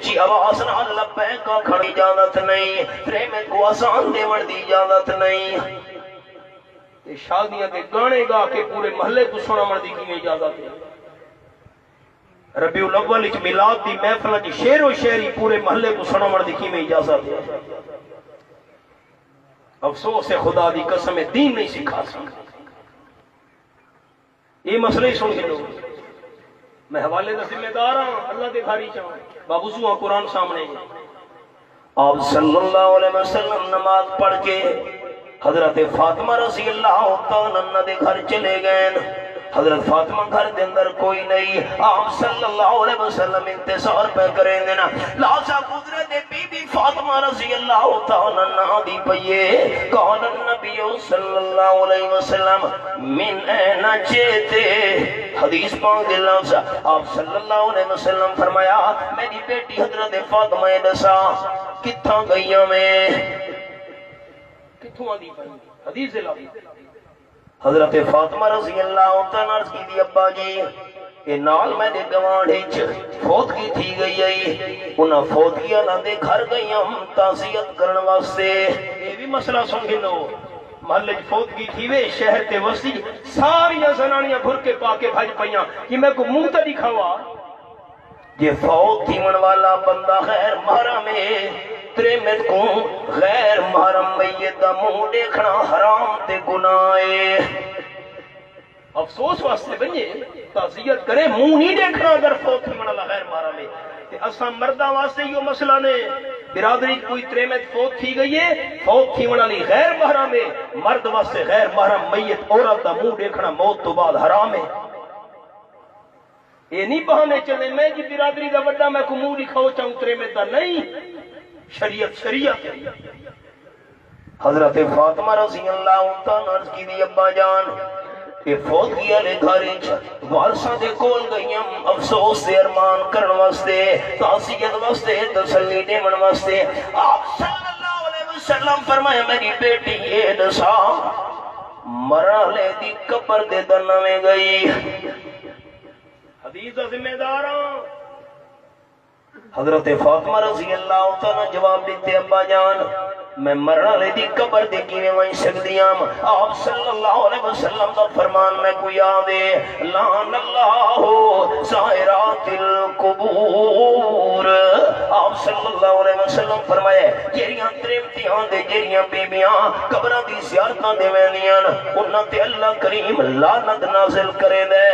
اچھی آواز نال لبیک آکھن دی اجازت نہیں، تریمت کو آسان دیون دی اجازت نہیں، تے شادیاں دے گانے گا کے پورے محلے کو سناون دی کیویں اجازت ہے؟ ربیع الاول وچ میلاد دی محفل وچ شعر و شاعری پورے محلے کو سناون دی کیویں اجازت ہے؟ افسوس ہے خدا دی قسم دین نہیں سکھا سکتا۔ یہ مسئلے سن کے لوگ میں حوالے کا ذمہ دار ہوں، اللہ دے گھر چاہوں بابوسو ہاں، قرآن سامنے ہے۔ آپ صلی اللہ علیہ وسلم نماز پڑھ کے حضرت فاطمہ رضی اللہ تعالیٰ دے گھر چلے گئے۔ حضرت فاطمہ گھر دے اندر کوئی نہیں، آپ صلی اللہ علیہ وسلم انتظار پہ کریں دینا لازا گزرے دے بی بی فاطمہ رضی اللہ تعالیٰ عنہ دی پئیے۔ قال النبی صلی اللہ علیہ وسلم من این جیتے، حدیث پاک دے لفظ آپ صلی اللہ علیہ وسلم فرمایا میری بیٹی حضرت فاطمہ دسا کتھاں گئیاں میں، کتھوں آدھی پڑھی حدیث دے لفظ حضرت فاطمہ رضی اللہ تعالیٰ عرض کی دی ابا جی اے نال میں دے گوانڈے فوت کی تھی گئی ہے، انہاں فوت کی اللہ دے گھر گئی ہم تعزیت کرن واسطے۔ یہ بھی مسئلہ سن گلو محلے فوت کی تھی وے شہر تے وسیع ساری زنانیاں بھر کے پا کے بھج پئیاں کہ میں کو منہ تے دکھاوا یہ فوت تھیون والا بندہ غیر محرم ہے، تریمت کو غیر محرم میت دا منہ دیکھنا حرام تے گناہ ہے۔ افسوس واسطے بنیے تعزیت کرے منہ نہیں دیکھنا اگر فوت تھیون والا غیر محرم ہے۔ تے اساں مرداں واسطے یہ مسئلہ نے برادری کوئی تریمت فوت تھی گئی ہے، فوت تھیون والی غیر محرم ہے، مرد واسطے غیر محرم میت عورت دا منہ دیکھنا موت تو بعد حرام ہے۔ یہ نہیں بہانے چلے میں جی برادری دا بڑا میں کو منہ دکھاؤ چاہوں تریمت دا نہیں، شریعت شریعت۔ حضرت فاطمہ رضی اللہ تعالیٰ عرض کی دی ابا جان یہ فوت کیا لے گھارج وارثاں دے کول گئیم افسوس دے ارمان کرن واسطے تعزیت واسطے تسلی دیون واسطے۔ آپ صلی اللہ علیہ وسلم فرمایا میری بیٹی یہ دسا مرالے دی قبر دے دن میں گئی، حدیث ذمہ داراں۔ حضرت فاطمہ رضی اللہ تعالیٰ جواب دیتے ابا جان میں مرنا لے دی قبر دے کیویں وہیں سکدیاں۔ آپ صلی اللہ علیہ وسلم کا فرمان میں کوئی آدے لعن اللہ زائرات القبور، آپ صلی اللہ علیہ وسلم فرمائے جیریاں تریمتیاں دے جیریاں بیبیاں قبراں دی زیارتاں دے ویندیاں انہاں تے اللہ کریم لعنت نازل کرے دے۔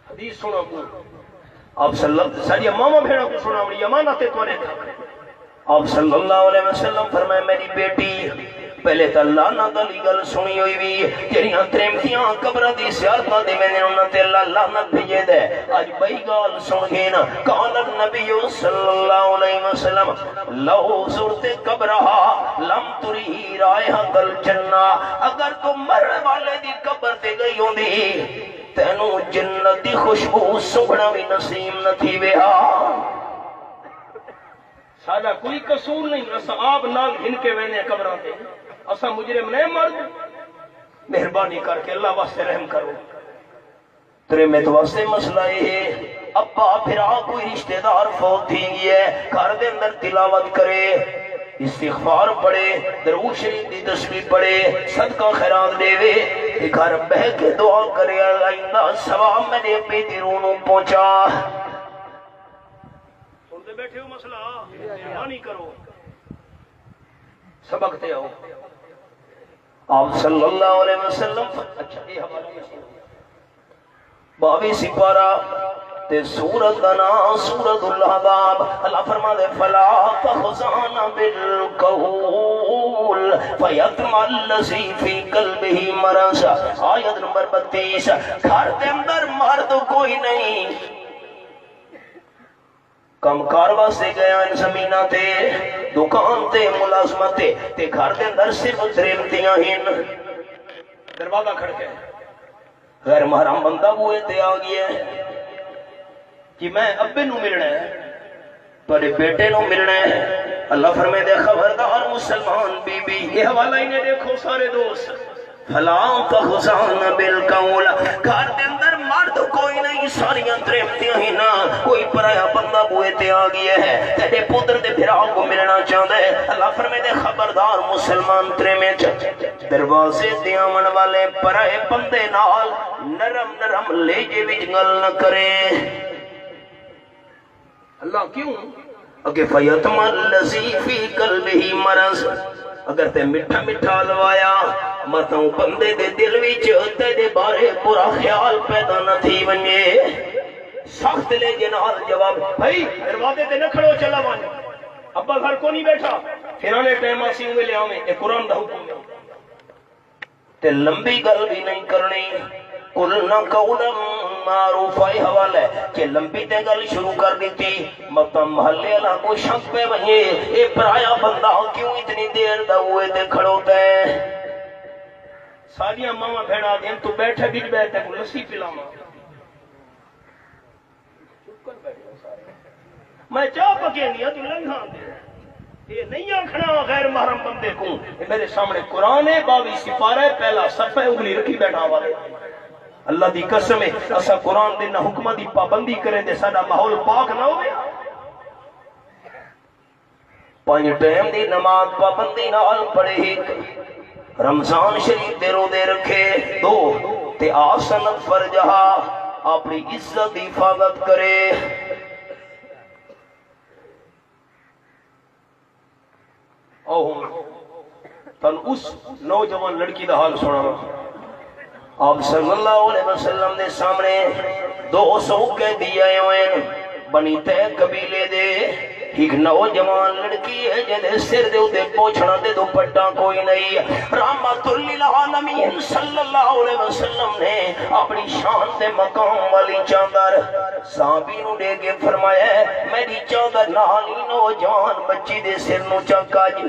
حدیث سنو آپ صلی اللہ علیہ وسلم ساری ماما بھیڑا کو سنا بڑی امانت ہے تونے تھا۔ آپ صلی اللہ علیہ وسلم فرمائے میری بیٹی پہلے تا لعنت علی گل سنی ہوئی بھی جڑیاں تریمتیاں قبراں دی زیارتاں دے میں نے انہاں تے اللہ لعنت بھیجے دے۔ اج بئی گل سن گے نا قال النبی صلی اللہ علیہ وسلم لو زرت قبرها لم تری رائحۃ الجنہ، اگر تو مرنے والے دی قبر تے گئی ہوندی تینوں جنت دی خوشبو سنگنا بھی نصیب نہ تھی ویا۔ سادہ کوئی قصور نہیں، اسا آپ نال ہن کے وینے قبراں تے اسا مجرم نہیں مرد، مہربانی کر کے اللہ واسطے رحم کرو۔ تریمت واسطے مسئلہ یہ ہے ابا پھرا کوئی رشتہ دار فوت تھی گئی ہے گھر دے اندر تلاوت کرے، استغفار پڑھے، درود شریف دی تسبیح پڑھے، صدقہ خیرات دے وے، گھر بہ کے دعا کرے اللہ ثواب میرے بیٹی رونوں پہنچا۔ سنتے بیٹھے ہو مسئلہ مہربانی کرو سبق تے آؤ۔ آپ صلی اللہ علیہ وسلم اچھا یہ حوالہ میں سنو 22 سپارہ تے سورت کا نام سورت الاحزاب، اللہ فرما دے فلا تخزان بالقول فیطمع الذی فی قلبہ مرض، آیت نمبر 32۔ گھر دے اندر مرد کوئی نہیں، کم کار واسطے گیا ان زمینہ تے دکان تے ملازمت تے گھر دے اندر صرف تریمتیاں ہن، دروازہ کھڑکے غیر محرم بندہ ہوئے تے آ گیا کہ میں ابے نو ملنا ہے تھوڑے بیٹے نو ملنا ہے۔ اللہ فرمائے دے خبردار مسلمان بی بی، یہ حوالہ انہیں دیکھو سارے دوست، فلا تخزان بالقول، گھر دے اندر مرد کوئی نہیں، ساریاں تریمتیاں ہی نہ، کوئی پرایا بندہ بوئے تے آ گیا ہے تیرے پتر دے بھرا کو ملنا چاہتا ہے اللہ فرمائے دے خبردار مسلمان ترے میں دروازے دیامن والے پرائے بندے نال نرم نرم لے جے وچ گل نہ کرے اللہ کیوں اگے فیتم الذی فی قلبہ مرض اگر تے میٹھا میٹھا لوایا متوں بندے دے دل وچ تیرے بارے برا خیال پیدا نہ تھی ونجے سخت لے جنال جواب بھائی دروازے تے نہ کھڑو چلا ون ابا گھر کو نہیں بیٹھا پھرانے ٹائم اسی ہوئے لے آویں اے قرآن دا حکم ہے تے لمبی گل بھی نہیں کرنی قلنا قولا معروفہ حوالہ ہے کہ لمبی تے گل شروع کر دیتی مطلب محلے اللہ کو شک پہ بھئیے اے پرایا بندہ کیوں اتنی دیر دا ہوئے تے کھڑوتا ہے ساریاں ماما بھیڑا دیں تو بیٹھے بچ بیٹھے کو لسی پلاما میں چاہ پکے نہیں تو لنگھا دے یہ نہیں آکھنا غیر محرم بندے کو میرے سامنے قرآن ہے 22 سپارہ پہلا صفحہ اگلی رکھی بیٹھا والے اللہ دی قسم ہے اسا قرآن دے نہ حکمہ دی پابندی کریں دے ساڈا ماحول پاک نہ ہوئے 5 ٹائم دی نماز پابندی نال پڑھے ایک رمضان شریف دے روزے رکھے 2 تے آسنت فرجہ اپنی عزت دی حفاظت کرے تن اس نوجوان لڑکی دا حال سنا آپ صلی اللہ علیہ وسلم نے سامنے 200 قیدی آئے ہوئے بنی تے قبیلے دے ایک نوجوان لڑکی ہے جنہیں سر دے اتے پوچھنا دے دوپٹا کوئی نہیں رحمت للعالمین صلی اللہ علیہ وسلم نے اپنی شان دے مقام والی چادر صحابی نو دے کے فرمایا ہے میری چادر نالی نوجوان بچی دے سر نو چکا جی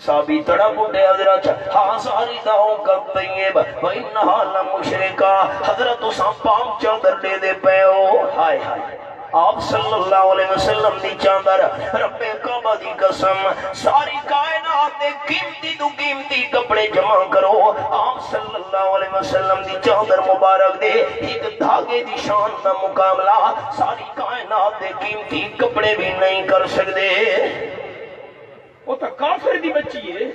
صحابی تڑا بڑھے حضرت ہاں ساری داؤں کا طیب وَإِنَّهَا لَمُشْرِكَا حضرت اساں پام چادر دے دے پے ہو ہائے ہائے آپ صلی اللہ علیہ وسلم دی چادر رب کعبہ دی قسم ساری کائنات دے قیمتی تو قیمتی کپڑے جمع کرو آپ صلی اللہ علیہ وسلم دی چادر مبارک دے ایک دھاگے دی شان دا مقابلہ ساری کائنات دے قیمتی کپڑے بھی نہیں کر سکتے وہ تو کافر دی بچی ہے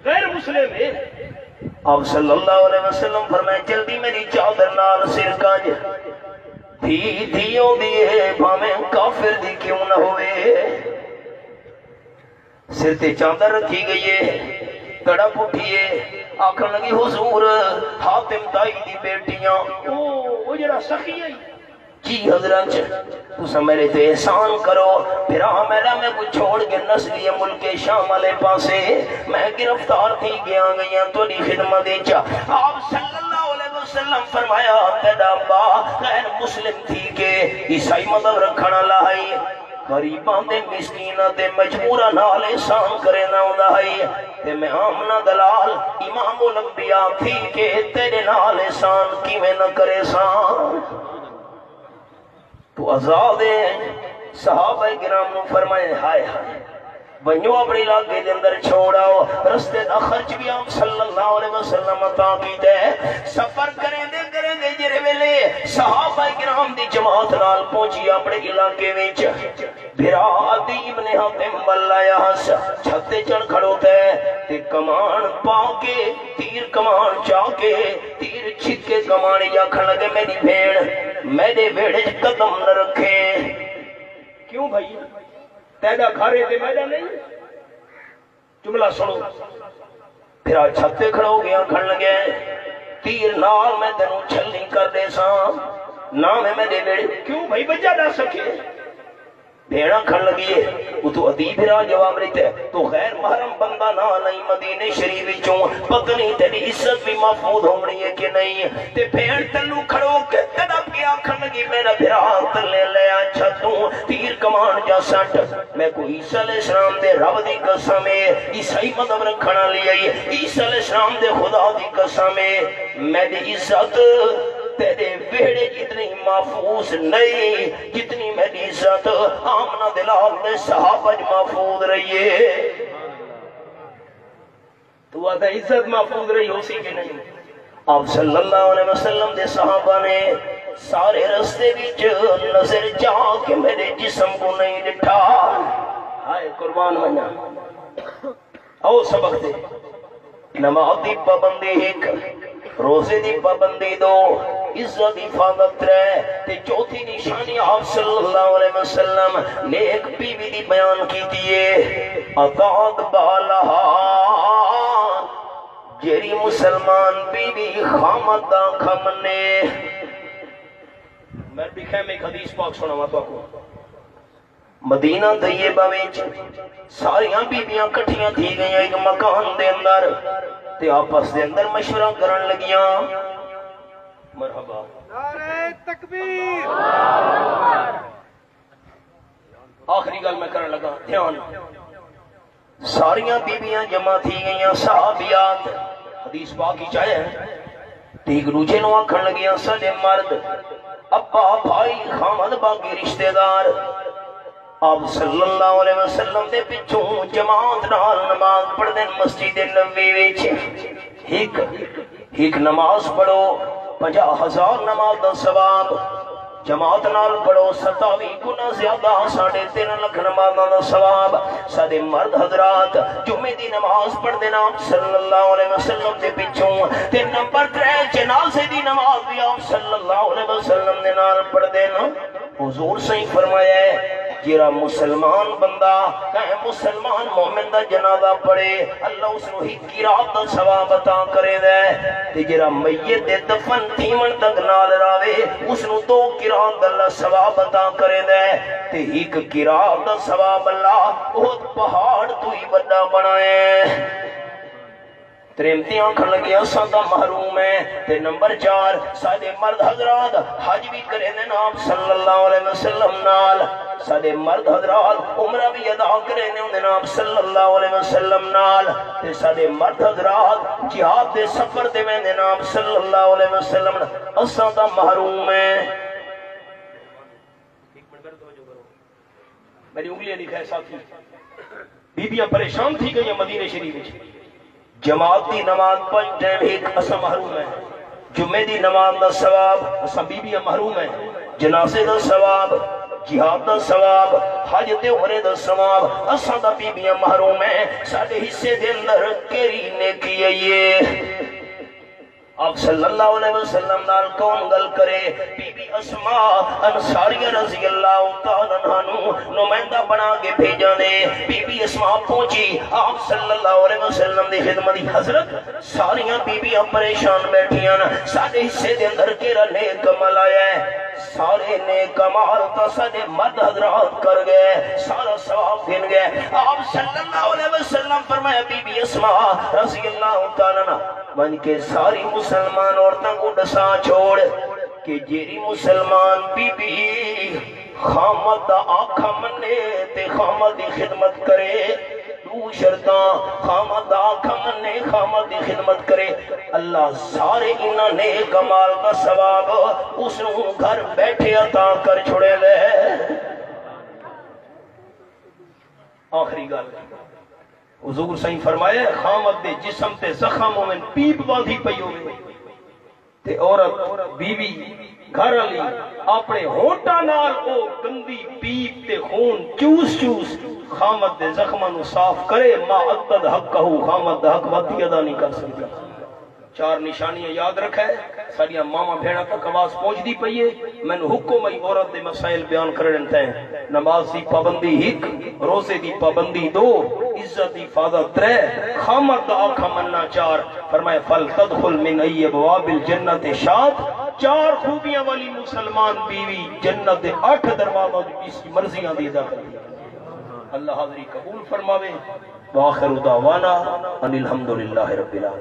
غیر مسلم ہے آپ صلی اللہ علیہ وسلم فرمائے جلدی میری چادر نال سر کاج دھیوں دیئے بھامیں کافر دی کیوں نہ ہوئے سر تے چادر رکھی گئی ہے تڑپ اٹھیے آکھن لگی حضور حاتم تائی دی بیٹیاں وہ جڑا سخی ہے جی حضرت تُسا میرے تے احسان کرو پھر میرا میں کو چھوڑ کے نسلی ملک شام والے پاسے میں گرفتار تھی گیا گیا تو دی خدمت چا آپ صلی اللہ علیہ وسلم فرمایا تیرا ابا غیر مسلم تھی کہ عیسائی مذہب رکھنا لائی غریباں دے مسکیناں دے مجبوراں نال احسان کرے نہ ہوندا ہے تے میں آمنہ دلال امام الانبیاء تھی کہ تیرے نال احسان کیویں نہ کرے سان تو آزاد ہیں صحابہ کرام نے فرمائے ہائے ہائے بنیو اپنی علاقے دے اندر چھوڑاؤ رستے دا خرچ بھی آپ صلی اللہ علیہ وسلم عطا کیتے سفر کریں دے جرے ویلے صحابہ کرام دی جماعت نال پہنچی اپنے علاقے وچ بھرا عدی ابن حاتم بلایا ہس چھتے چڑھ کھڑوتا ہے تے کمان پا کے تیر کمان چا کے تیر چھک کے کمان یا کھڑ لگے میری بھیڑ میرے ویڑے قدم نہ رکھے کیوں بھائی تیرا گھارے دے میرا نہیں جملہ سنو پھر آج چھتے کھڑا ہو گیا کھڑ لگے تیر نال میں تینوں چھل نہیں کر دے سام نام ہے میرے بیڑے کیوں بھائی بچہ نہ سکے بھیڑا کھڑ لگی ہے وہ تو عدیب را جواب رہتے ہیں تو غیر محرم بندہ نہ نہیں مدینہ شریف چوں پتنی تیری عزت بھی محفوظ ہونی ہے کہ نہیں تے بھیڑ تلو کھڑو کے تڑپ کے آکھن لگی میرا بھرا تلے لے اچھا تو تیر کمان جا سٹ میں کو عیسیٰ علیہ السلام دے رب دی قسم ہے عیسائی مذہب رکھنا لیا عیسیٰ علیہ السلام دے خدا دی قسم ہے میں دی عزت تیرے ویڑے جتنی محفوظ نہیں جتنی میری عزت آمنہ دلال نے صحابہ محفوظ رہی ہے تو آدھا عزت محفوظ رہی ہو سی کہ نہیں آپ صلی اللہ علیہ وسلم دے صحابہ نے سارے رستے وچ نظر جا کے میرے جسم کو نہیں ڈٹھا. ہائے قربان منا او سبق دے. نماز دی پابندی ایک، روزے دی پابندی دو، عزت دی حفاظت ترے، تے چوتھی نشانی آپ صلی اللہ علیہ وسلم نے ایک بیوی دی بیان کی دیئے اطاعت بالہا. جیری مسلمان بیوی خامد دا کھمنے. میں بھی خیم ایک حدیث پاک سنا ماتوا کو. مدینہ طیبہ وچ ساریاں بیبیاں کٹھیاں تھی گئیں ایک مکان دے اندر تے آپس دے اندر مشورہ کرن لگیاں. مرحبا نعرہ تکبیر. آخری گل میں کرن لگا دھیان. ساریاں بیبیاں جمع تھی گئیں صحابیات حدیث پاک ہی چاہے تے ایک دوجے نو آکھن لگیاں ساڈے مرد ابا بھائی خامد باقی رشتہ دار آپ صلی اللہ علیہ وسلم دے پچھوں جماعت نال نماز پڑھ دیں مسجد نبوی وچ. ایک نماز پڑھو 50,000 نماز دا ثواب، جماعت نال پڑھو 27 گنا زیادہ 3.5 لاکھ نمازاں دا ثواب. سارے مرد حضرات جمعے دی نماز پڑھ دینا آپ صلی اللہ علیہ وسلم دے پچھوں تے نمبر 3 جنازے دی نماز بھی آپ صلی اللہ علیہ وسلم دے نال پڑھ دینا. حضور صحیح فرمایا ہے جیرا مسلمان بندہ کہیں مسلمان مومن دا جنازہ پڑھے اللہ اس کو ہی قرات دا ثواب عطا کرے دے. تے جیرا میت دے دفن تھیمن تک نال راوے اس کو 2 قرات دا اللہ ثواب عطا کرے دے. تے ایک قرات دا ثواب اللہ بہت پہاڑ تو ہی بڑا بنائے. ترمتی آنکھن لگی اساں دا محروم ہے. تے نمبر 4 سارے مرد حضرات حج بھی کرے دے آپ صلی اللہ علیہ وسلم نال. سارے مرد حضرات عمرہ بھی ادا کرے دے آپ صلی اللہ علیہ وسلم نال. تے سارے مرد حضرات جہاد دے سفر دے ویندے آپ صلی اللہ علیہ وسلم نال. اساں دا محروم ہے. میری انگلیاں لکھا ہے ساتھی. بیبیاں پریشان تھی گئی مدینہ شریف وچ. جماعتی نماز 5 ٹائم ایک اسا محروم ہے. جمعے دی نماز دا ثواب اسا بیبیاں محروم ہے. جنازے دا ثواب، جہاد دا ثواب، حج تے عمرے دا ثواب اسا دا بیبیاں محروم ہے. ساڈے حصے دے اندر کیڑی نیکی ہے یہ؟ آپ صلی اللہ علیہ وسلم نال کون گل کرے؟ بی بی اسماء انصاریہ رضی اللہ تعالیٰ عنہ نمائندہ بنا کے بھیجا نے. بی بی اسماء پہنچی آپ صلی اللہ علیہ وسلم دی خدمت. حضرت ساریاں بیبیاں پریشان بیٹھیاں سارے حصے دے اندر کیڑا نیک عمل آیا ہے؟ سارے نیک عمل تو سارے مرد حضرات کر گئے، سارا ثواب دین گئے. آپ صلی اللہ علیہ وسلم فرمایا بی بی اسماء رضی اللہ تعالیٰ عنہ بن کے ساری مسلمان عورتوں کو ڈسا چھوڑ کہ جیری مسلمان بی بی خامد دا آکھا منے تے خامد دی خدمت کرے. 2 شرطاں خامد دا آکھا منے خامد دی خدمت کرے اللہ سارے انہاں نے کمال کا ثواب اس نو گھر بیٹھے عطا کر چھوڑے لے. آخری گل حضور صحیح فرمایا خامد دے جسم تے زخم مومن پیپ باندھی پئی ہوئے تے عورت بیوی گھر والی اپنے ہونٹاں نال او گندی پیپ تے خون چوس چوس خامد دے زخماں نو صاف کرے. ما عدد حقہ خامد دا حق وتی ادا نہیں کر سکتا. 4 نشانیاں یاد رکھے. ساڈیاں ماما بھیڑاں تک آواز پہنچ دی پئی ہے. مینوں حکم ہے عورت دے مسائل بیان کرن تے نماز دی پابندی 1، روزے دی پابندی 2، عزت دی حفاظت 3، خامد دا آکھا مننا 4. فرمایا فل تدخل من ای ابواب الجنت 4 خوبیاں والی مسلمان بیوی جنت دے 8 دروازوں کی مرضیاں دی ادا کرے. اللہ حاضری قبول فرماوے. وآخر دعوانا ان الحمدللہ رب العالمین.